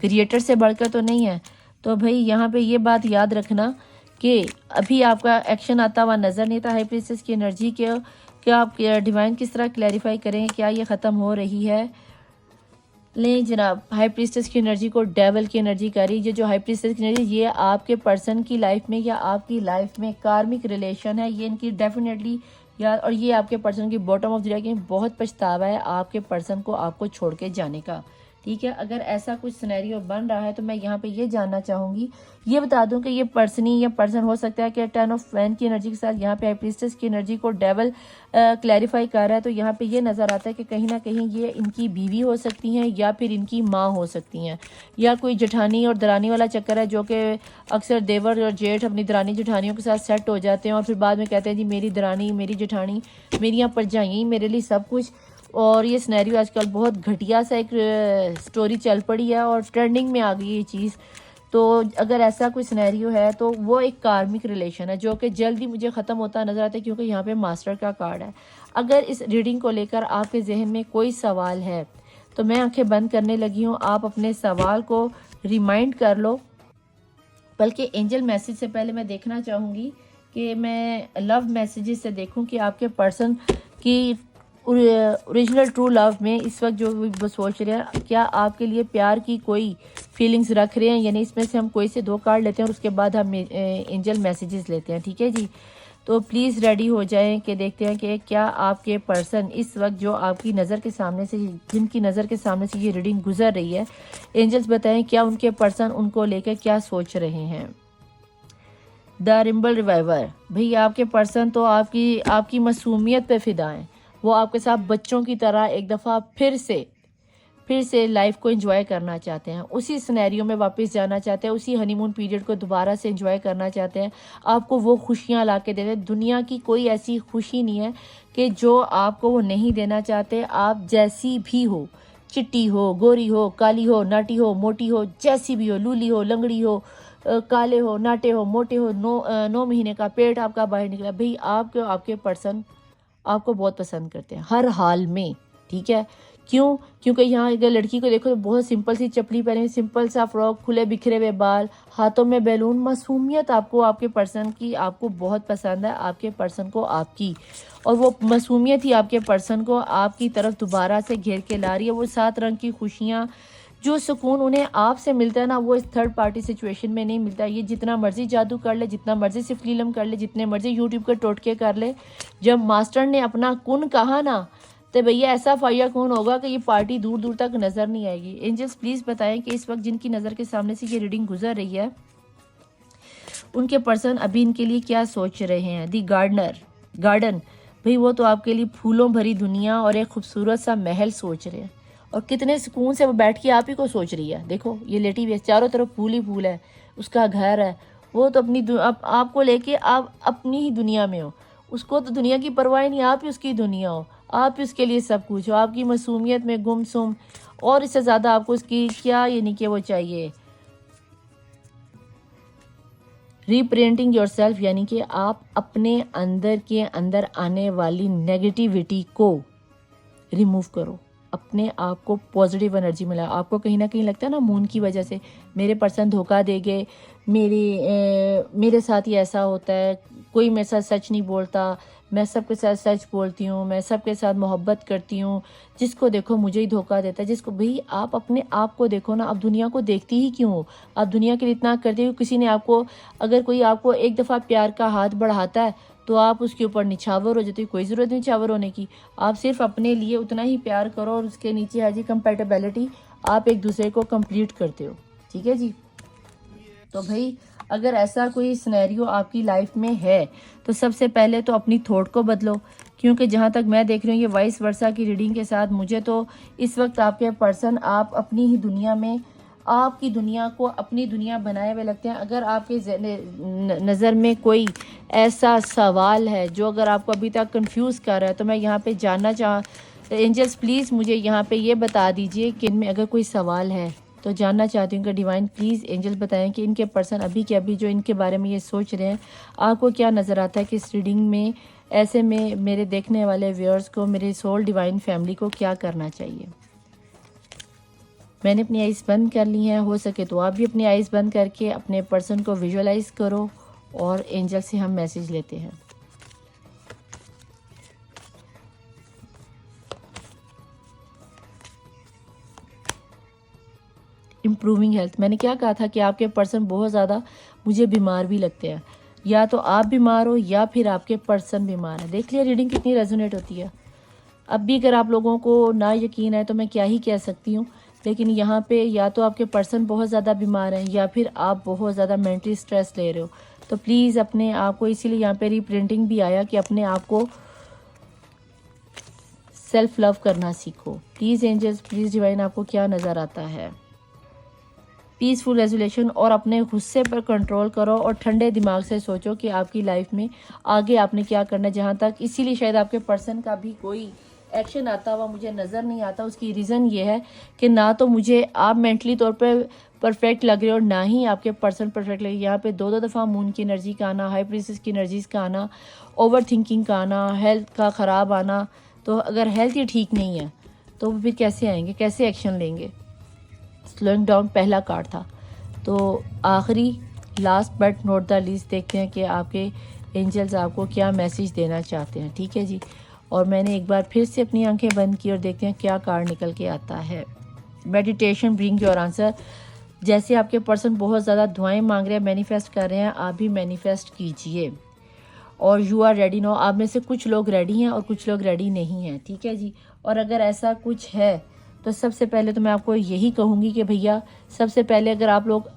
क्रिएटर से बढ़कर तो नहीं है। तो भाई यहाँ पे ये बात याद रखना कि अभी आपका एक्शन आता हुआ नज़र नहीं था। हाई प्रीस्टेस की एनर्जी के क्या आप डिवाइन किस तरह क्लैरिफाई करें, क्या ये ख़त्म हो रही है? लें जनाब, हाई प्रीस्टेस की एनर्जी को डेवल की एनर्जी करी। ये जो हाई प्रीस्टेस की एनर्जी, ये आपके पर्सन की लाइफ में या आपकी लाइफ में कार्मिक रिलेशन है, ये इनकी डेफिनेटली याद। और ये आपके पर्सन की बॉटम ऑफ द डेक बहुत पछतावा है आपके पर्सन को आपको छोड़ के जाने का। ठीक है, अगर ऐसा कुछ सिनेरियो बन रहा है तो मैं यहाँ पे ये जानना चाहूँगी, ये बता दूं कि ये पर्सनी या पर्सन हो सकता है कि 10 ऑफ वैन की एनर्जी के साथ यहाँ पे हाई प्रीस्टेस की एनर्जी को डेवल क्लैरिफाई कर रहा है। तो यहाँ पे ये नज़र आता है कि कहीं ना कहीं ये इनकी बीवी हो सकती हैं या फिर इनकी माँ हो सकती हैं, या कोई जेठानी और दरानी वाला चक्कर है, जो कि अक्सर देवर और जेठ अपनी दरानी जेठानियों के साथ सेट हो जाते हैं और फिर बाद में कहते हैं जी मेरी दरानी मेरी जेठानी मेरी यहाँ पर जाइए, मेरे लिए सब कुछ। और ये सिनेरियो आजकल बहुत घटिया सा एक स्टोरी चल पड़ी है और ट्रेंडिंग में आ गई ये चीज़। तो अगर ऐसा कोई सिनेरियो है तो वो एक कार्मिक रिलेशन है जो कि जल्दी मुझे ख़त्म होता नज़र आता है, क्योंकि यहाँ पे मास्टर का कार्ड है। अगर इस रीडिंग को लेकर आपके जहन में कोई सवाल है तो मैं आंखें बंद करने लगी हूँ, आप अपने सवाल को रिमाइंड कर लो। बल्कि एंजल मैसेज से पहले मैं देखना चाहूँगी कि मैं लव मैसेजेस से देखूँ कि आपके पर्सन की ओरिजिनल ट्रू लव में इस वक्त जो वो सोच रहे हैं, क्या आपके लिए प्यार की कोई फीलिंग्स रख रहे हैं। यानी इसमें से हम कोई से 2 कार्ड लेते हैं और उसके बाद हम एंजल मैसेजेस लेते हैं। ठीक है जी, तो प्लीज़ रेडी हो जाएं कि देखते हैं कि क्या आपके पर्सन इस वक्त जो आपकी नज़र के सामने से, जिनकी नज़र के सामने से ये रीडिंग गुजर रही है, एंजल्स बताएं क्या उनके पर्सन उनको लेकर क्या सोच रहे हैं। द रिम्बल रिवाइवर, भाई आपके पर्सन तो आपकी मासूमियत पे फिदा हैं। वो आपके साथ बच्चों की तरह एक दफ़ा फिर से लाइफ को एंजॉय करना चाहते हैं, उसी सिनेरियो में वापस जाना चाहते हैं, उसी हनीमून पीरियड को दोबारा से एंजॉय करना चाहते हैं। आपको वो खुशियाँ ला के देते हैं। दुनिया की कोई ऐसी खुशी नहीं है कि जो आपको वो नहीं देना चाहते। आप जैसी भी हो, चिट्टी हो, गोरी हो, काली हो, नाटी हो, मोटी हो, जैसी भी हो, लूली हो, लंगड़ी हो, काले हो, नाटे हो, मोटे हो, 9 महीने का पेट आपका बाहर निकला, भाई आपके पर्सन आपको बहुत पसंद करते हैं हर हाल में। ठीक है, क्यों? क्योंकि यहाँ अगर लड़की को देखो तो बहुत सिंपल सी चपली पहने, सिंपल सा फ्रॉक, खुले बिखरे हुए बाल, हाथों में बैलून, मासूमियत आपको आपके पर्सन की आपको बहुत पसंद है, आपके पर्सन को आपकी। और वो मासूमियत ही आपके पर्सन को आपकी तरफ दोबारा से घेर के ला रही है। वो 7 रंग की खुशियाँ, जो सुकून उन्हें आपसे मिलता है ना, वो इस थर्ड पार्टी सिचुएशन में नहीं मिलता। ये जितना मर्जी जादू कर ले, जितना मर्जी सिर्फ लीलम कर ले, जितने मर्जी यूट्यूब के टोटके कर ले, जब मास्टर ने अपना कुन कहा ना, तो भैया ऐसा फाया कौन होगा कि ये पार्टी दूर दूर तक नज़र नहीं आएगी। एंजल्स प्लीज़ बताएं कि इस वक्त जिनकी नज़र के सामने से ये रीडिंग गुजर रही है, उनके पर्सन अभी इनके लिए क्या सोच रहे हैं। दी गार्डन, भाई वो तो आपके लिए फूलों भरी दुनिया और एक खूबसूरत सा महल सोच रहे हैं, और कितने सुकून से वो बैठ के आप ही को सोच रही है। देखो ये लेटी हुई है, चारों तरफ फूल ही फूल है, उसका घर है, वो तो अपनी आपको लेके आप अपनी ही दुनिया में हो। उसको तो दुनिया की परवाह नहीं, आप ही उसकी दुनिया हो, आप ही उसके लिए सब कुछ हो। आपकी मासूमियत में गुमसुम, और इससे ज़्यादा आपको उसकी क्या यानी कि वो चाहिए। रीप्रेजेंटिंग योरसेल्फ, यानी कि आप अपने अंदर के अंदर आने वाली नेगेटिविटी को रिमूव करो, अपने आप को पॉजिटिव एनर्जी मिला। आपको कहीं ना कहीं लगता है ना मून की वजह से मेरे पर्सन धोखा दे गए, मेरे साथ ही ऐसा होता है, कोई मेरे साथ सच नहीं बोलता, मैं सबके साथ सच बोलती हूँ, मैं सबके साथ मोहब्बत करती हूँ, जिसको देखो मुझे ही धोखा देता है। जिसको भाई आप अपने आप को देखो ना, आप दुनिया को देखती ही क्यों हो? आप दुनिया के लिए इतना करते हो, किसी ने आपको, अगर कोई आपको एक दफ़ा प्यार का हाथ बढ़ाता है तो आप उसके ऊपर निछावर हो जाते हो। कोई ज़रूरत नहीं निछावर होने की, आप सिर्फ अपने लिए उतना ही प्यार करो और उसके नीचे है जी कंपैटिबिलिटी, आप एक दूसरे को कंप्लीट करते हो। ठीक है जी, तो भाई अगर ऐसा कोई सिनेरियो आपकी लाइफ में है तो सबसे पहले तो अपनी थॉट को बदलो, क्योंकि जहाँ तक मैं देख रही हूँ ये वाइस वर्सा की रीडिंग के साथ मुझे तो इस वक्त आपके पर्सन आप अपनी ही दुनिया में आपकी दुनिया को अपनी दुनिया बनाए हुए लगते हैं। अगर आपके नज़र में कोई ऐसा सवाल है जो अगर आपको अभी तक कंफ्यूज कर रहा है, तो मैं यहाँ पे जानना एंजल्स प्लीज़ मुझे यहाँ पे ये बता दीजिए कि इनमें अगर कोई सवाल है तो जानना चाहती हूँ कि डिवाइन प्लीज़ एंजल्स बताएं कि इनके पर्सन अभी के अभी जो इनके बारे में ये सोच रहे हैं, आपको क्या नज़र आता है कि इस रीडिंग में ऐसे में मेरे देखने वाले व्यूअर्स को, मेरे सोल डिवाइन फैमिली को क्या करना चाहिए। मैंने अपनी आइज़ बंद कर ली हैं, हो सके तो आप भी अपनी आइज़ बंद करके अपने पर्सन को विजुअलाइज करो और एंजल से हम मैसेज लेते हैं। इम्प्रूविंग हेल्थ, मैंने क्या कहा था कि आपके पर्सन बहुत ज़्यादा मुझे बीमार भी लगते हैं, या तो आप बीमार हो या फिर आपके पर्सन बीमार है। देख लिया रीडिंग कितनी रेजोनेट होती है। अब भी अगर आप लोगों को ना यकीन है तो मैं क्या ही कह सकती हूँ, लेकिन यहाँ पे या तो आपके पर्सन बहुत ज़्यादा बीमार हैं या फिर आप बहुत ज़्यादा मेंटली स्ट्रेस ले रहे हो। तो प्लीज़ अपने आप को, इसीलिए यहाँ पे रीप्रिंटिंग भी आया कि अपने आप को सेल्फ लव करना सीखो। प्लीज़ एंजल्स, प्लीज़ डिवाइन, आपको क्या नज़र आता है। पीसफुल रेजोल्यूशन और अपने गुस्से पर कंट्रोल करो और ठंडे दिमाग से सोचो कि आपकी लाइफ में आगे आपने क्या करना है। जहाँ तक इसीलिए शायद आपके पर्सन का भी कोई एक्शन आता हुआ मुझे नज़र नहीं आता। उसकी रीज़न ये है कि ना तो मुझे आप मेंटली तौर पर परफेक्ट लग रहे हो, ना ही आपके पर्सन परफेक्ट लगे। यहाँ पे दो दफ़ा मून की एनर्जी का आना, हाई प्रीसेस की एनर्जीज का आना, ओवर थिंकिंग का आना, हेल्थ का ख़राब आना। तो अगर हेल्थ ही ठीक नहीं है तो फिर कैसे आएंगे, कैसे एक्शन लेंगे। स्लोइंग डाउन पहला कार्ड था। तो आखिरी last but not the least देखते हैं कि आपके एंजल्स आपको क्या मैसेज देना चाहते हैं। ठीक है जी, और मैंने एक बार फिर से अपनी आंखें बंद की और देखते हैं क्या कार्ड निकल के आता है। Meditation bring your answer. जैसे आपके पर्सन बहुत ज़्यादा दुआएं मांग रहे हैं, मैनिफेस्ट कर रहे हैं, आप भी मैनिफेस्ट कीजिए। और यू आर रेडी नो, आप में से कुछ लोग रेडी हैं और कुछ लोग रेडी नहीं हैं। ठीक है जी, और अगर ऐसा कुछ है तो सबसे पहले तो मैं आपको यही कहूँगी कि भैया सबसे पहले अगर आप लोग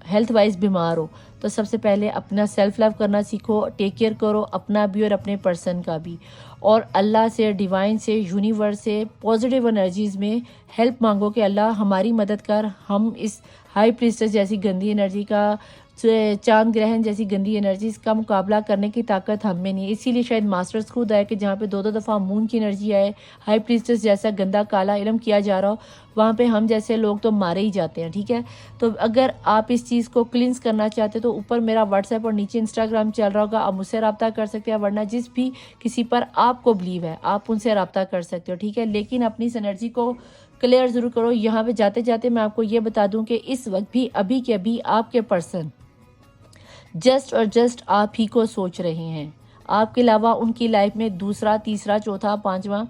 हेल्थ वाइज बीमार हो तो सबसे पहले अपना सेल्फ लव करना सीखो, टेक केयर करो अपना भी और अपने पर्सन का भी, और अल्लाह से, डिवाइन से, यूनिवर्स से पॉजिटिव एनर्जीज़ में हेल्प मांगो कि अल्लाह हमारी मदद कर। हम इस हाई प्रीस्टेस जैसी गंदी एनर्जी का, चांद ग्रहण जैसी गंदी एनर्जीज का मुकाबला करने की ताकत हम में नहीं है। इसीलिए शायद मास्टर्स खुद आए कि जहाँ पे दो दफ़ा मून की एनर्जी आए, हाई प्रीस्टेस जैसा गंदा काला इल्म किया जा रहा हो, वहाँ पे हम जैसे लोग तो मारे ही जाते हैं। ठीक है, तो अगर आप इस चीज़ को क्लिंस करना चाहते तो ऊपर मेरा व्हाट्सएप और नीचे इंस्टाग्राम चल रहा होगा, आप मुझसे रब्ता कर सकते हैं, वरना जिस भी किसी पर आपको बिलीव है आप उनसे रब्ता कर सकते हो। ठीक है, लेकिन अपनी इस एनर्जी को क्लियर ज़रूर करो। यहाँ पे जाते जाते मैं आपको ये बता दूँ कि इस वक्त भी अभी के अभी आपके पर्सन जस्ट और जस्ट आप ही को सोच रहे हैं। आपके अलावा उनकी लाइफ में दूसरा, तीसरा, चौथा, पांचवा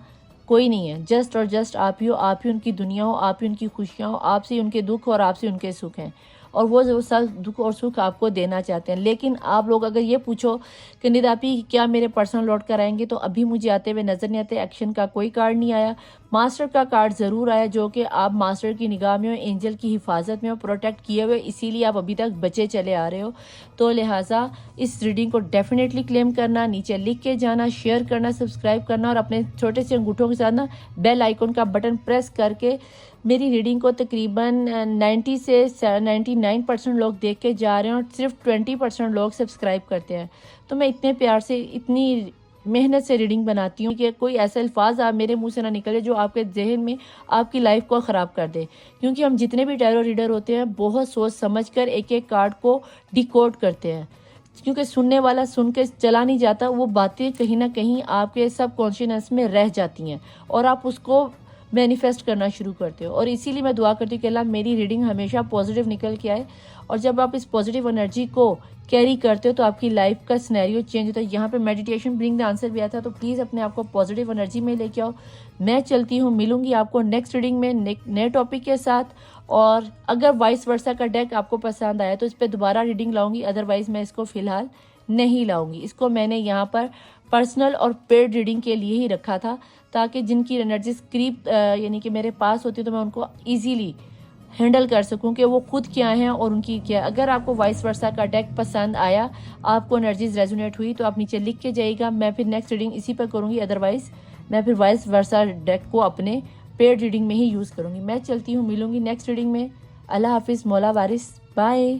कोई नहीं है। जस्ट और जस्ट आप ही हो, आप ही उनकी दुनिया हो, आप ही उनकी खुशियाँ हो, आपसे उनके दुख और आपसे उनके सुख हैं, और वो सब दुख और सुख आपको देना चाहते हैं। लेकिन आप लोग अगर ये पूछो कि निदापी क्या मेरे पर्सन लौट कर आएंगे, तो अभी मुझे आते हुए नज़र नहीं आते। एक्शन का कोई कार्ड नहीं आया, मास्टर का कार्ड ज़रूर आया, जो कि आप मास्टर की निगाह में हो, एंजल की हिफाजत में हो, प्रोटेक्ट किए हुए, इसीलिए आप अभी तक बचे चले आ रहे हो। तो लिहाजा इस रीडिंग को डेफिनेटली क्लेम करना, नीचे लिख के जाना, शेयर करना, सब्सक्राइब करना, और अपने छोटे से अंगूठों के साथ ना बेल आइकन का बटन प्रेस करके मेरी रीडिंग को तकरीबन 90 से 99% लोग देख के जा रहे हैं और सिर्फ 20% लोग सब्सक्राइब करते हैं। तो मैं इतने प्यार से, इतनी मेहनत से रीडिंग बनाती हूँ कि कोई ऐसा अल्फाज आप मेरे मुंह से ना निकले जो आपके जहन में आपकी लाइफ को ख़राब कर दे। क्योंकि हम जितने भी टैरो रीडर होते हैं बहुत सोच समझ कर एक एक कार्ड को डिकोड करते हैं, क्योंकि सुनने वाला सुन के चला नहीं जाता, वो बातें कहीं ना कहीं आपके सब कॉन्शियसनेस में रह जाती हैं और आप उसको मैनिफेस्ट करना शुरू करते हो। और इसीलिए मैं दुआ करती हूँ कि अल्लाह मेरी रीडिंग हमेशा पॉजिटिव निकल के आए, और जब आप इस पॉजिटिव एनर्जी को कैरी करते हो तो आपकी लाइफ का सिनेरियो चेंज होता है। यहाँ पे मेडिटेशन ब्रिंग द आंसर भी आता है, तो प्लीज़ अपने आप को पॉजिटिव एनर्जी में लेके आओ। मैं चलती हूँ, मिलूंगी आपको नेक्स्ट रीडिंग में नए टॉपिक के साथ। और अगर वाइस वर्सा का डेक आपको पसंद आया तो इस पर दोबारा रीडिंग लाऊंगी, अदरवाइज मैं इसको फ़िलहाल नहीं लाऊंगी। इसको मैंने यहाँ पर पर्सनल और पेड रीडिंग के लिए ही रखा था, ताकि जिनकी एनर्जी करीब यानी कि मेरे पास होती है तो मैं उनको ईजीली हैंडल कर सकूं कि वो खुद क्या हैं और उनकी क्या। अगर आपको वाइस वर्सा का डेक पसंद आया, आपको एनर्जीज रेजोनेट हुई, तो आप नीचे लिख के जाइएगा, मैं फिर नेक्स्ट रीडिंग इसी पर करूँगी, अदरवाइज मैं फिर वाइस वर्सा डेक को अपने पेड रीडिंग में ही यूज़ करूँगी। मैं चलती हूँ, मिलूंगी नेक्स्ट रीडिंग में। अल्लाह हाफिज़, मौला वारिस, बाय।